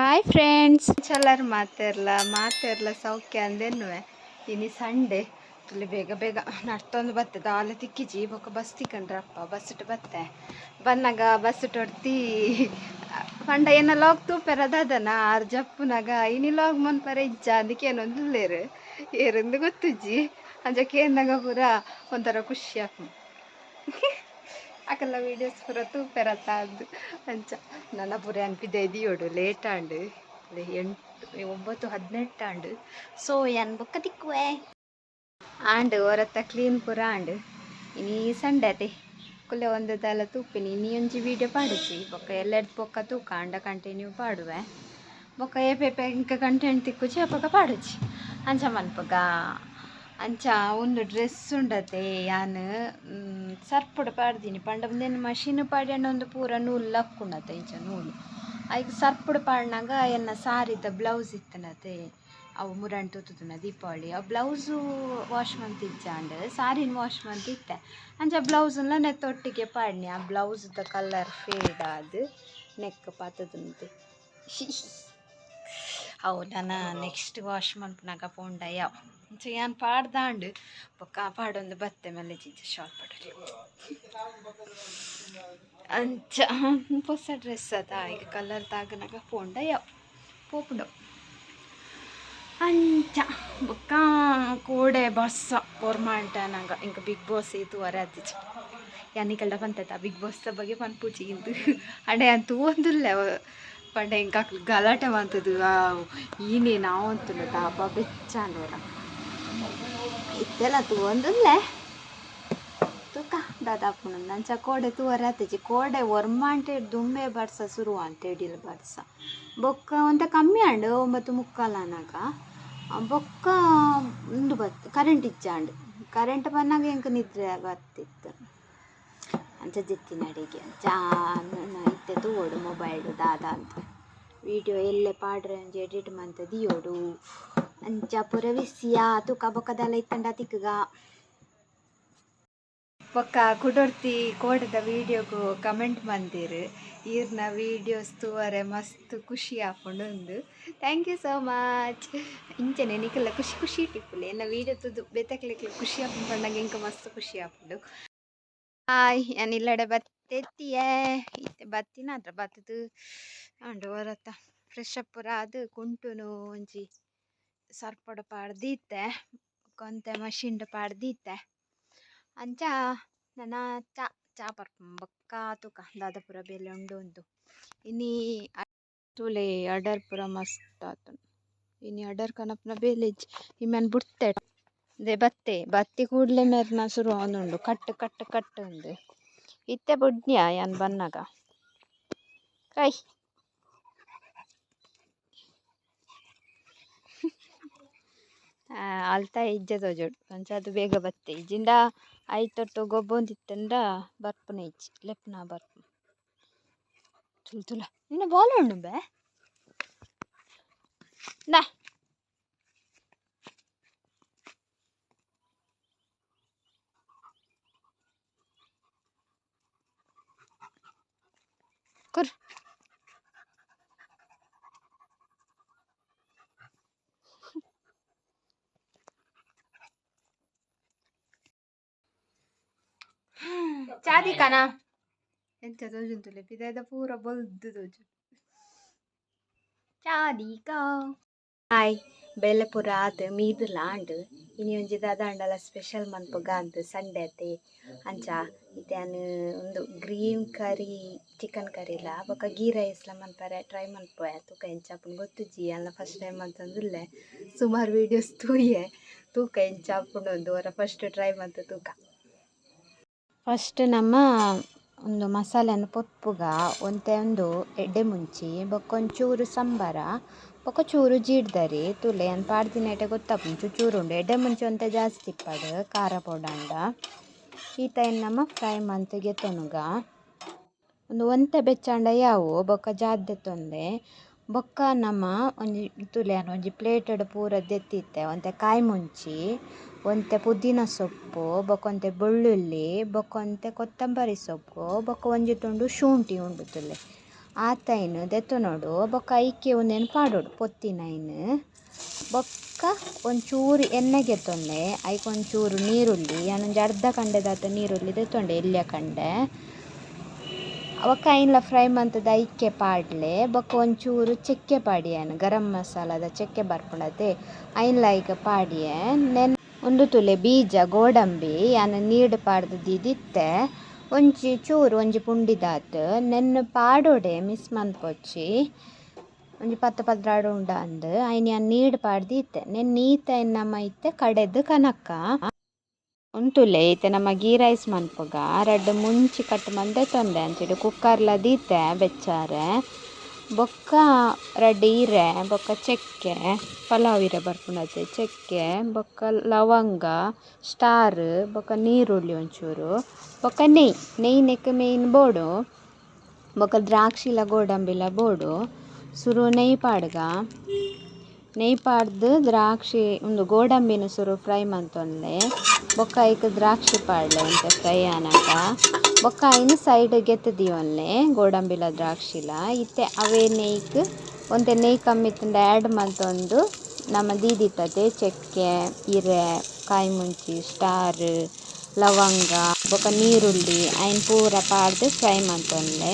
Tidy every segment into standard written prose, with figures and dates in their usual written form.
Hi friends, ಎಲ್ಲರೂ ಮಾತಾಡ್ಲ ಸೌಖ್ಯ ಅಂದೇನುವೆ ಇನಿ ಸಂಡೆ ತುಳಿ ಬೇಗ ಬೇಗ ನಡ್ತೊಂದು ಬತ್ತೆ ದಾಲೆ ತಿಕ್ಕಿಜಿ ಬೊಕ್ಕ ಬಸ್ ತಿಕ್ಕಂಡ್ರಪ್ಪ ಬಸ್ ಇಟ್ಟು ಬತ್ತೆ ಬನ್ನಾಗ ಬಸ್ ಇಟ್ಟು ಹೊಡ್ತಿ ಪಂಡ ಏನ ಲಾಗ್ ತೂಪೆರದನ ಆರು ಜಪ್ಪುನಾಗ ಇನಿ ಲಾಗ್ ಮನ್ಪರೆ ಇಜ್ಜ ಅದಕ್ಕೇನೊಂದು ಇಲ್ಲೇರು ಏರಂದು ಗೊತ್ತುಜ್ಜಿ ಅಂಜಕ್ಕೆ ಏನಾಗ ಪೂರ ಒಂಥರ ಖುಷಿ ಆಪು ಅಕಲ್ಲ ವೀಡಿಯೋಸ್ ಪೂರ ತೂಪೆರತ್ತ ಅದು ಅಂಚ ನನ್ನ ಪೂರ ಅನ್ಪಿದ್ದೆ ಇದೆಯೋಡು ಲೇಟ್ ಆಂಡು 8:18 ಆಂಡು ಸೊ ಎನ್ ಬೊಕ್ಕ ತಿಕ್ಕುವೆ ಆಂಡು ಹೊರತ್ತ ಕ್ಲೀನ್ ಪೂರ ಆಂಡು ಇನಿ ಸಂಡೆ ಅತೆ ಕುಲ್ಲೆ ಒಂದು ದಲ ತೂಪಿನಿ ಇನಿ ಒಂಜಿ ವೀಡಿಯೋ ಪಾಡಿಸಿ ಬೊಕ್ಕ ಎಲ್ಲೆಡ್ ಪೊಕ್ಕ ತೂಕ ಅಂಡ ಕಂಟಿನ್ಯೂ ಪಾಡುವೆ ಬೊಕ್ಕ ಏಪೇಪೆ ಇಂಕ ಕಂಟೆಂಟ್ ತಿಕ್ಕುಚಿ ಅಪ್ಪಗ ಪಾಡುಚಿ ಅಂಚ ಮನ್ಪಗ ಅಂಚ ಒಂದು ಡ್ರೆಸ್ ಉಂಡತೆ ಯಾನು ಸರ್ಪುಡು ಪಾಡ್ದೀನಿ ಪಂಡ ಮುಂದೇನು ಮಷೀನ್ ಪಾಡ್ಯಂಡ ಒಂದು ಪೂರ ನೂಲು ಲಕ್ಕುಂಡತೆ ಇಂಚ ನೂಲು ಐಕ್ ಸರ್ಪುಡು ಪಾಡ್ನಾಗ ಎನ್ನ ಸಾರಿದ ಬ್ಲೌಸ್ ಇತ್ತನತೆ ಅವು ಮುರಂಟು ತುತ್ತುನ ದೀಪಾವಳಿ ಆ ಬ್ಲೌಸು ವಾಶ್ ಮಂತಿಜ್ಜಾಂಡ್ ಸಾರಿನ ವಾಶ್ ಮಂತಿತ್ತೆ ಅಂಚ ಬ್ಲೌಸ್ನ ನೆತ್ತೊಟ್ಟಿಗೆ ಪಾಡ್ನಿ ಆ ಬ್ಲೌಸ್ದ ಕಲರ್ ಫೇಡ್ ಆದ್ ನೆಕ್ ಪಾತದುಂಟು ಅವು ನಾನು ನೆಕ್ಸ್ಟ್ ವಾಶ್ ಮನ್ಪುನಾಗ ಪೋಂಡ ಯಾವ ಅಂಚ ಯಾನ್ ಪಾಡ್ದಾಂಡು ಬೊಕ್ಕ ಪಾಡೊಂದು ಬತ್ತೆ ಮೇಲೆ ಚಿಂಚ ಶಾಲ್ ಪಡಲಿ ಅಂಚ ಹೊಸ ಡ್ರೆಸ್ ಅದ ಈಗ ಕಲರ್ ತಾಗನಾಗ ಪೋಂಡ ಯಾವ ಪೋಪುಂಡು ಅಂಚ ಬೊಕ್ಕ ಕೋಡೆ ಬಸ್ಸ ಪೊರ್ಮಾಂಟನಾಗ ಇಂಕ ಬಿಗ್ ಬಾಸ್ ಇದು ವರೆ ಆತಿಜಿ ಯಾನಿಕಲ್ಡ ಪಂತತ ಬಿಗ್ ಬಾಸ್ ಬಗ್ಗೆ ಪನ್ಪುಜಿ ಇಂದು ಅಂಡೆ ಅಂತೂ ಒಂದಿಲ್ಲ ಪಂಡ ಇಂಕ ಗಲಾಟೆ ಮಂತದು ಈನೇ ನಾವಂತುಲ್ಲ ದಾಪ ಬೆಚ್ಚಾಂಡೋರ ಇತ್ತೆಲ್ಲ ತೂವೊಂದುಲ್ಲೆ ತೂಕ ದಾದಾಪುನ ನಂಚ ಕೋಡೆ ತೂವರೆ ಆತಿಜಿ ಕೋಡೆ ಒರ್ಮಾಂಟೆ ದುಂಬೆ ಬರ್ಸ ಶುರು ಅಂತೇಡಿಲ್ ಬರ್ಸ ಬೊಕ್ಕ ಒಂತ ಕಮ್ಮಿ ಆಂಡು 9:45 ಬೊಕ್ಕ ಉಂಡು ಬತ್ತು ಕರೆಂಟ್ ಇಜ್ಜಾಂಡು ಕರೆಂಟ್ ಬಂದಾಗ ಇಂಕ ನಿದ್ರೆ ಬರ್ತಿತ್ತು ಅಂಚ ಜೆತ್ತಿನ ಅಡಿಗೆ ಇತ್ತೆ ತೂವೋಡು ಮೊಬೈಲು ದಾದ ಅಂತ ವಿಡಿಯೋ ಎಲ್ಲೆ ಪಾಡ್ರೆ ಅಂಚ ಎಡಿಟ್ ಮಂತ ದಿಯೋಡು ಅಂಚ ಪೂರ ವಿಸಿಯ ತೂಕ ಬೊಕ್ಕದೆಲ್ಲ ಇತ್ತಂಡ ತಿಕ್ಕಗ ಬೊಕ್ಕ ಕುಡೊರ್ತಿ ಕೋಡದ ವೀಡಿಯೋಗು ಕಮೆಂಟ್ ಮಂದೆರ್ ಈರ್ನ ವೀಡಿಯೋಸ್ ತೂವರೆ ಮಸ್ತ್ ಖುಷಿ ಆಪುಂಡು ಉಂದು ಥ್ಯಾಂಕ್ ಯು ಸೋ ಮಚ್ ಇಂಚನೆ ನಿಕಲ್ಲ ಖುಷಿ ಖುಷಿ ಟಿಪ್ಪುಲೆ ಎನ್ನ ವೀಡಿಯೋ ತುದು ಬೆತ್ತಕ್ಲೆಕ್ಲೆ ಖುಷಿ ಆಪುಂಡು ಪಂಡಂಗೆ ಇಂಕ ಮಸ್ತ್ ಖುಷಿ ಆಪುಂಡು ಹಾಯ್ ನಾನು ಇಲ್ಲಡೆ ಬತ್ತೆತ್ತಿಯೇ ಇತ್ತೆ ಬತ್ತಿನ ಹತ್ರ ಬತ್ತದು ಅಂಡು ಹೊರತ್ತ ಫ್ರೆಶ್ ಅಪ್ ಪೂರ ಅದು ಕುಂಟುನು ಒಂಜಿ ಸರ್ಪಡು ಪಾಡ್ದೀತೆ ಕೊಂತೆ ಮಷಿನ್ಡು ಪಾಡ್ದೀತೆ ಅಂಚ ನನ್ನ ಚಾ ಬರ್ಪು ಬೊಕ್ಕ ತುಕ ದಾದ ಪೂರ ಬೇಲೆ ಉಂಡು ಉಂದು ಇನಿ ತೂಲೆ ಅಡರ್ ಪೂರ ಮಸ್ತ್ ಆತುಂಡು ಇನಿ ಅಡರ್ ಕನಪುನ ಬೇಲೆಜ್ ಇಮ್ಯಾನ್ ಬುಡ್ತೆ ದೇ ಬತ್ತಿ ಕೂಡ್ಲೆ ಮೇರ್ನ ಶುರು ಆವೊಂದುಂಡು ಕಟ್ಟು ಉಂದು ಇತ್ತೆ ಬುಡ್ನ್ಯಾ ಯಾನ್ ಬನ್ನಾಗ ಕೈ ಅಲ್ತ ಇಜ್ಜೆ ತೋಜೋಡು ಅಂಚ ಅದು ಬೇಗ ಬತ್ತೆ ಇಜ್ಜಿಂಡ ಐತೊಟ್ಟು ಗೊಬ್ಬೊಂದಿತ್ತಂಡ ಬರ್ಪುನ ಇಜ್ಜಿ ಲೆಪ್ನ ಬರ್ಪು ತುಲ ನಿನ್ನ ಬಾಲ್ ಉಂಡು ಬೇ ನಾ ಕುರ್ ಚಾದಿ ಕನ ಎಂತ ತೋಜುಂತುಲೆ ಪಿದಾಯ್ದ ಪೂರ ಬೊಲ್ದು ತೋಜು ಚಾದೀಕ ಹಾಯ್ ಬೆಲೆ ಪೂರ ಆತು ಮೀದು ಲಾಂಡ್ ಇನಿ ಒಂಜಿ ದಾದಾಂಡಲ ಸ್ಪೆಷಲ್ ಮನ್ಪುಗ ಅಂತು ಸಂಡೆ ಅತೆ ಅಂಚ ಇತ್ಯಾನು ಒಂದು ಗ್ರೀನ್ ಕರಿ ಚಿಕನ್ ಕರಿಲ ಬೊಕ್ಕ ಗೀ ರೈಸ್ಲ ಮನ್ಪರೆ ಟ್ರೈ ಮನ್ಪುವೆ ತೂಕ ಎಂಚಾಪುಂಡು ಗೊತ್ತುಜ್ಜಿ ಅಲ್ಲ ಫಸ್ಟ್ ಟೈಮ್ ಅಂತಂದುಲ್ಲೆ ಸುಮಾರು ವೀಡಿಯೋಸ್ ತೂಯೆ ತೂಕ ಎಂಚಾಪುಂಡು ಒಂದು ಅವರ ಫಸ್ಟ್ ಟ್ರೈ ಮಂತ್ ತೂಕ ಫಸ್ಟ್ ನಮ್ಮ ಒಂದು ಮಸಾಲೆನ ಪೊಪ್ಪುಗ ಒಂತೆ ಒಂದು ಎಡ್ಡೆ ಮುಂಚಿ ಬೊಕ್ಕೊಂಚೂರು ಸಂಬಾರ ಬೊಕ್ಕ ಚೂರು ಜೀಡ್ದರಿ ತುಲೆ ಅನ್ ಪಾಡ್ದಿನೈಟೆ ಗೊತ್ತಾಪುಂಡು ಚೂರು ಉಂಡು ಎಡ್ಡೆ ಮುಂಚೆ ಒಂತೆ ಜಾಸ್ತಿ ಇಪ್ಪಡು ಖಾರ ಪೌಡಂಡ ಈತ ನಮ್ಮ ಫ್ರೈ ಮಂತಿಗೆ ತೊನುಗ ಒಂದು ಒಂತೆ ಬೆಚ್ಚಾಂಡ ಯಾವು ಬೊಕ್ಕ ಜಾದ್ದೆ ತೊಂದೆ ಬೊಕ್ಕ ನಮ್ಮ ಒಂಜಿ ತುಲೆನ ಒಂಜಿ ಪ್ಲೇಟಡ್ ಪೂರ ದೆತ್ತಿತ್ತೆ ಒಂತೆ ಕಾಯಿ ಮುಂಚಿ ಒಂತೆ ಪುದೀನ ಸೊಪ್ಪು ಬೊಕೊಂತೆ ಬೆಳ್ಳುಳ್ಳಿ ಬೊಕೊಂತೆ ಕೊತ್ತಂಬರಿ ಸೊಪ್ಪು ಬೊಕ್ಕ ಒಂಜಿ ತುಂಡು ಶುಂಠಿ ಉಂಡು ತುಲೆ ಆತೈನು ದೆತ್ತು ನೋಡು ಬೊಕ್ಕ ಐಕೆ ಒಂದೇನು ಪಾಡೋಡು ಪೊತ್ತಿನೈನು ಬೊಕ್ಕ ಒಂಚೂರು ಎಣ್ಣೆಗೆ ತೊಂಡೆ ಐಕೆ ಒಂಚೂರು ನೀರುಳ್ಳಿ ನಾನೊಂದು ಅರ್ಧ ಕಂಡೆದಾತ ನೀರುಳ್ಳಿ ದೆತ್ತೊಂಡೆ ಎಲ್ಲಿಯ ಕಂಡೆ ಅವಕ್ಕ ಐನ್ಲ ಫ್ರೈ ಮಂತದ ಐಕ್ಕೆ ಪಾಡ್ಲೆ ಬೊಕ್ಕ ಒಂಚೂರು ಚೆಕ್ಕೆ ಪಾಡಿಯನ್ ಗರಂ ಮಸಾಲದ ಚೆಕ್ಕೆ ಬರ್ಪುಂಡತೆ ಐನ್ಲ ಐಕೆ ಪಾಡಿಯೆ ಒಂದು ತುಲೆ ಬೀಜ ಗೋಡಂಬಿ ಯಾನು ನೀಡು ಪಾಡ್ದು ದಿತ್ತೆ ಒಂಜಿ ಚೂರು ಒಂಜಿ ಪುಂಡಿದಾತು ನೆನ್ನು ಪಾಡೋಡೆ ಮಿಸ್ ಮನ್ಪೊಚ್ಚಿ ಒಂಜಿ 10-15 ಉಂಡ ಅಂದು ಐನ್ ಯಾನ್ ನೀಡು ಪಾಡ್ದು ಇತ್ತೆ ನೆನ್ ನೀತ ಎನ್ನಮ್ಮ ಇತ್ತೆ ಕಡೆದು ಕನಕ ಉಂತುಲೆ ಇತ್ತೆ ನಮ್ಮ ಗೀ ರೈಸ್ ಮನ್ಪುಗ ರಡ್ಡು ಮುಂಚಿ ಕಟ್ಟು ಮಂದೆ ತೊಂದೆ ಅಂಚಿಡು ಕುಕ್ಕರ್ಲ ದೀತೆ ಬೆಚ್ಚಾರೆ ಬೊಕ್ಕ ರಡ್ಡು ಈರೆ ಬೊಕ್ಕ ಚೆಕ್ಕೆ ಪಲಾವ್ ಈರೆ ಬರ್ಪುಂಡತೆ ಚೆಕ್ಕೆ ಬೊಕ್ಕ ಲವಂಗ ಸ್ಟಾರ್ ಬೊಕ್ಕ ನೀರುಳ್ಳಿ ಒಂಚೂರು ಬೊಕ್ಕ ನೆಯ್ಯಿ ನೆಕ್ ಮೇಯ್ನ್ ಬೋಡು ಬೊಕ್ಕ ದ್ರಾಕ್ಷಿಲ ಗೋಡಂಬಿಲ ಬೋಡು ಸುರು ನೆಯ್ಯಿ ಪಾಡ್ಗ ನೆಯ್ಯಿ ಪಾಡ್ದು ದ್ರಾಕ್ಷಿ ಒಂದು ಗೋಡಂಬಿನ ಸುರು ಫ್ರೈ ಮಂತೊಂದೆ ಬೊಕ್ಕ ಐಕ್ ದ್ರಾಕ್ಷಿ ಪಾಡ್ಲೆ ಅಂತೆ ಫ್ರೈ ಆನಕ ಬೊಕ್ಕ ಐನು ಸೈಡ್ ಗೆತ್ತದಿವನ್ಲೆ ಗೋಡಂಬಿಲ ದ್ರಾಕ್ಷಿಲ ಇತ್ತೆ ಅವೇ ನೆಯ್ಕ್ ಒಂತೆ ನೆಯ್ಯಿ ಕಮ್ಮಿತ್ತಂಡ ಆ್ಯಡ್ ಮಂತೊಂದು ನಮ್ಮ ದೀದಿತ್ತತೆ ಚೆಕ್ಕೆ ಇರೆ ಕಾಯಿ ಮುಂಚಿ ಸ್ಟಾರ್ ಲವಂಗ ಬೊಕ್ಕ ನೀರುಳ್ಳಿ ಐನ್ ಪೂರ ಪಾಡ್ದು ಫ್ರೈ ಮಂತೊಂದೆ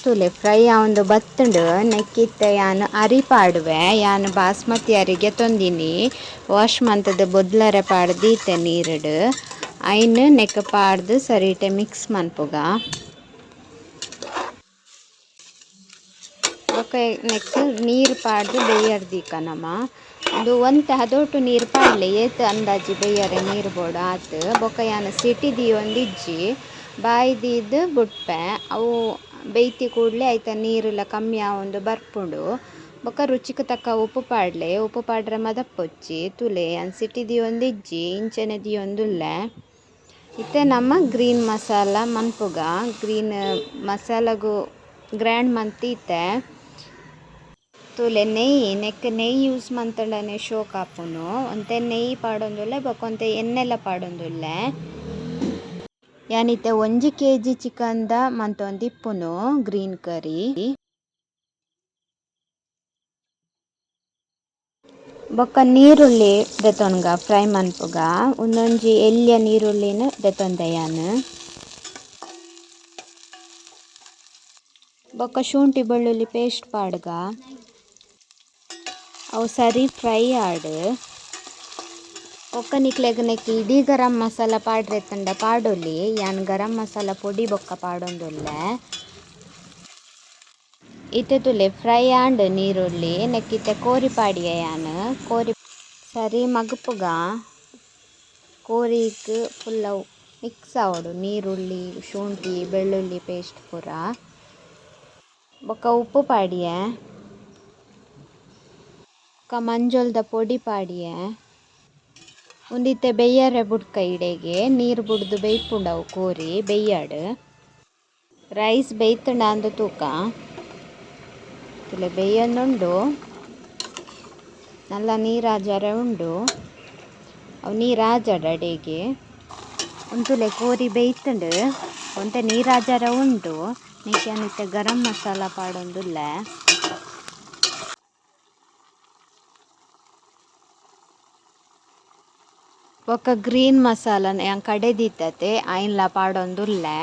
ತುಲೆ ಫ್ರೈ ಆವೊಂದು ಬತ್ತುಂಡು ನೆಕ್ಕಿತ್ತೆ ಯಾನು ಅರಿ ಪಾಡುವೆ ಯಾನು ಬಾಸ್ಮತಿ ಅರಿಗೆ ತೊಂದಿನಿ ವಾಶ್ ಮಂತದ ಬೊದ್ಲರೆ ಪಾಡ್ದೀತೆ ನೀರುಡು ಐನು ನೆಕ್ ಪಾಡ್ದು ಸರಿಟೆ ಮಿಕ್ಸ್ ಮನ್ಪುಗ ಬೊಕ್ಕ ನೆಕ್ ನೀರು ಪಾಡ್ದು ಬೇಯರ್ದಿಕ್ಕ ನಮ್ಮ ಒಂದು ಒಂತೆ ಹದೋಟು ನೀರು ಪಾಡ್ಲೆ ಏತು ಅಂದಾಜಿ ಬೇಯರೆ ನೀರು ಬೋಡು ಆತು ಬೊಕ್ಕ ಯಾನು ಸಿಟಿದಿ ಒಂದಿಜ್ಜಿ ಬಾಯ್ದಿದ್ದು ಬುಟ್ಪೆ ಅವು ಬೇಯ್ತಿ ಕೂಡಲೇ ಆಯ್ತ ನೀರೆಲ್ಲ ಕಮ್ಮಿ ಆವೊಂದು ಬರ್ಪುಂಡು ಬೊಕ್ಕ ರುಚಿಗೆ ತಕ್ಕ ಉಪ್ಪು ಪಾಡ್ಲೆ ಉಪ್ಪು ಪಾಡ್ರೆ ಮದಪ್ಪೊಚ್ಚಿ ತುಲೆ ಯಾನ್ ಸಿಟಿದಿ ಒಂದಿಜ್ಜಿ ಇಂಚೆನೆದಿ ಒಂದುಲ್ಲೆ ಇತ್ತೆ ನಮ್ಮ ಗ್ರೀನ್ ಮಸಾಲ ಮನ್ಪುಗ ಗ್ರೀನ್ ಮಸಾಲಗು ಗ್ರ್ಯಾಂಡ್ ಮಂತೀತೆ ತುಲೆ ನೆಯ್ಯಿ ನೆಕ್ ನೆಯ್ಯಿ ಯೂಸ್ ಮಂತಂಡನೆ ಶೋಕ್ ಆಪುನು ಒಂತೆ ನೆಯ್ಯಿ ಪಾಡೊಂದುಲ್ಲೆ ಬೊಕ್ಕ ಒಂತೆ ಎಣ್ಣೆಲ ಪಾಡೊಂದುಲ್ಲೆ ಯಾನಿತ್ತೆ 1 kg ಚಿಕನ್ದ ಮಂತೊಂದಿಪ್ಪುನು ಗ್ರೀನ್ ಕರಿ ಬೊಕ್ಕ ನೀರುಳ್ಳಿ ದೆತೊನ್ಗ ಫ್ರೈ ಮನ್ಪುಗ ಒಂದೊಂಜಿ ಎಲ್ಯ ನೀರುಳ್ಳಿನ ದೆತೊಂದೆ ಯಾನು ಬೊಕ್ಕ ಶುಂಠಿ ಬೆಳ್ಳುಳ್ಳಿ ಪೇಸ್ಟ್ ಪಾಡ್ಗ ಅವು ಸರಿ ಫ್ರೈ ಆಡು ಬೊಕ್ಕ ನಿಕ್ಲೆಗ್ ನೆಕ್ ಇಡೀ ಗರಂ ಮಸಾಲ ಪಾಡ್ರೆತ್ತಂಡ ಪಾಡೊಲಿ ಯಾನ್ ಗರಂ ಮಸಾಲ ಪೊಡಿ ಬೊಕ್ಕ ಪಾಡೊಂದುಲ್ಲೆ ಇತ್ತೆ ತುಲೆ ಫ್ರೈ ಆಂಡ್ ನೀರುಳ್ಳಿ ನೆಕ್ಕಿತ್ತೆ ಕೋರಿ ಪಾಡಿಗೆ ಯಾನು ಕೋರಿ ಸರಿ ಮಗ್ಪುಗ ಕೋರಿಕ್ ಫುಲ್ ಅವು ಮಿಕ್ಸ್ ಆವೊಡು ನೀರುಳ್ಳಿ ಶುಂಠಿ ಬೆಳ್ಳುಳ್ಳಿ ಪೇಸ್ಟ್ ಪೂರ ಬೊಕ್ಕ ಉಪ್ಪು ಪಾಡಿಯೆ ಬೊಕ್ಕ ಮಂಜೊಲ್ದ ಪೊಡಿ ಪಾಡಿಯೆ ಒಂದಿತ್ತೆ ಬೆಯ್ಯರೆ ಬುಡ್ಕ ಇಡೆಗೆ ನೀರು ಬುಡ್ದು ಬೇಯ್ಪುಂಡವು ಕೋರಿ ಬೆಯ್ಯಾಡು ರೈಸ್ ಬೇಯ್ತುಂಡ ಅಂದು ತೂಕ ತುಲೆ ಬೇಯೊಂದುಂಡು ನಲ್ಲ ನೀರಾಜರೆ ಉಂಡು ಅವು ನೀರಾಜಡ ಅಡೆಗೆ ಒಂತುಲೆ ಕೋರಿ ಬೇಯ್ತುಂಡು ಒಂತೆ ನೀರಾಜರ ಉಂಡು ನಿಕ್ಕೆ ಗರಂ ಮಸಾಲ ಪಾಡೊಂದುಲ್ಲೆ ಬೊಕ್ಕ ಗ್ರೀನ್ ಮಸಾಲ ಯಾನ್ ಕಡೆದಿತ್ತತೆ ಐನ್ಲ ಪಾಡೊಂದುಲ್ಲೆ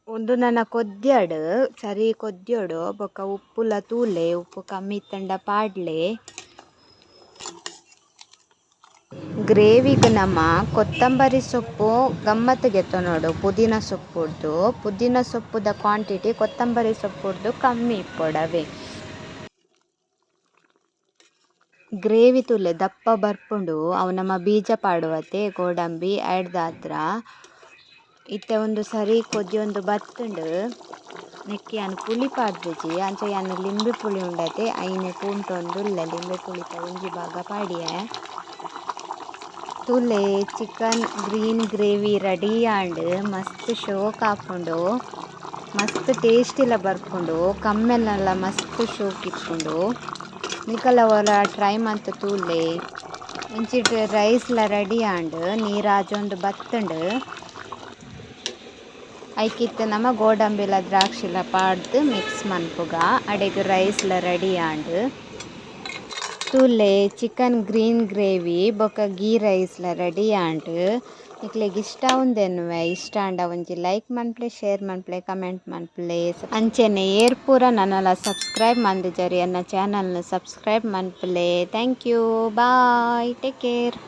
ಒಂದು ನನ್ನ ಕೊದ್ಯಡು ಸರಿ ಕೊದ್ಯೋಡು ಬೊಕ್ಕ ಉಪ್ಪುಲ ತೂಲೆ ಉಪ್ಪು ಕಮ್ಮಿ ಇತ್ತಂಡ ಪಾಡ್ಲೆ ಗ್ರೇವಿಗೆ ನಮ್ಮ ಕೊತ್ತಂಬರಿ ಸೊಪ್ಪು ಗಮ್ಮತ್ತಿಗೆ ನೋಡು ಪುದೀನ ಸೊಪ್ಪುದ ಕ್ವಾಂಟಿಟಿ ಕೊತ್ತಂಬರಿ ಸೊಪ್ಪುಡ್ದು ಕಮ್ಮಿ ಇಪ್ಪೊಡವೆ ಗ್ರೇವಿ ತುಲೆ ದಪ್ಪ ಬರ್ಪುಂಡು ಅವು ನಮ್ಮ ಬೀಜ ಪಾಡುವತೆ ಗೋಡಂಬಿ ಆಡ್ದಾತ್ರ ಇತ್ತೆ ಒಂದು ಸರಿ ಕೊದ್ಯೊಂದು ಬತ್ತುಂಡು ನೆಕ್ಕಿ ಯಾನು ಪುಳಿ ಪಾಡ್ದಿಜಿ ಅಂಚ ಯಾನು ಲಿಂಬೆ ಪುಳಿ ಉಂಡತೆ ಐನೆ ಪೂಂಟೊಂದುಲ್ಲೆ ಲಿಂಬೆ ಪುಳಿತ ಒಂಜಿ ಭಾಗ ಪಾಡಿಯೆ ತುಲೆ ಚಿಕನ್ ಗ್ರೀನ್ ಗ್ರೇವಿ ರೆಡಿ ಆಂಡ್ ಮಸ್ತ್ ಶೋಕ್ ಆಪುಂಡು ಮಸ್ತ್ ಟೇಸ್ಟಿಲ ಬರ್ಪುಂಡು ಕಮ್ಮೆಲ್ಲ ಮಸ್ತ್ ಶೋಕ್ ಇಪ್ಪುಂಡು ನಿಕಲ ಒಲ ಟ್ರೈ ಮಂತ್ ತೂಲೆ ಇಂಚಿಟ್ ರೈಸ್ಲ ರೆಡಿ ಆಂಡ್ ನೀರಾಜೊಂದು ಬತ್ತುಂಡು ಐಕಿತ್ತು ನಮ್ಮ ಗೋಡಂಬಿಲ ದ್ರಾಕ್ಷಿಲ ಪಾಡ್ದು ಮಿಕ್ಸ್ ಮನ್ಪುಗ ಅಡೆಗ್ ರೈಸ್ಲ ರೆಡಿ ಆಂಡ್ ತೂಲೆ ಚಿಕನ್ ಗ್ರೀನ್ ಗ್ರೇವಿ ಬೊಕ ಗೀ ರೈಸ್ಲ ರೆಡಿ ಆಂಡ್ ನಿಕ್ಲೆಗ್ ಇಷ್ಟ ಉಂದೆನ್ನುವೆ ಇಷ್ಟ ಆಂಡ ಒಂಜಿ ಲೈಕ್ ಮನ್ಪ್ಲೆ ಶೇರ್ ಮನ್ಪ್ಲೆ ಕಮೆಂಟ್ ಮನ್ಪ್ಲೆ ಅಂಚೆನೆ ಏರ್ ಪೂರ ನನ್ನಲ ಸಬ್ಸ್ಕ್ರೈಬ್ ಮಂದಿಜರಿ ಎನ್ನ ಚಾನಲ್ನ ಸಬ್ಸ್ಕ್ರೈಬ್ ಮನ್ಪ್ಲೆ thank you bye take care.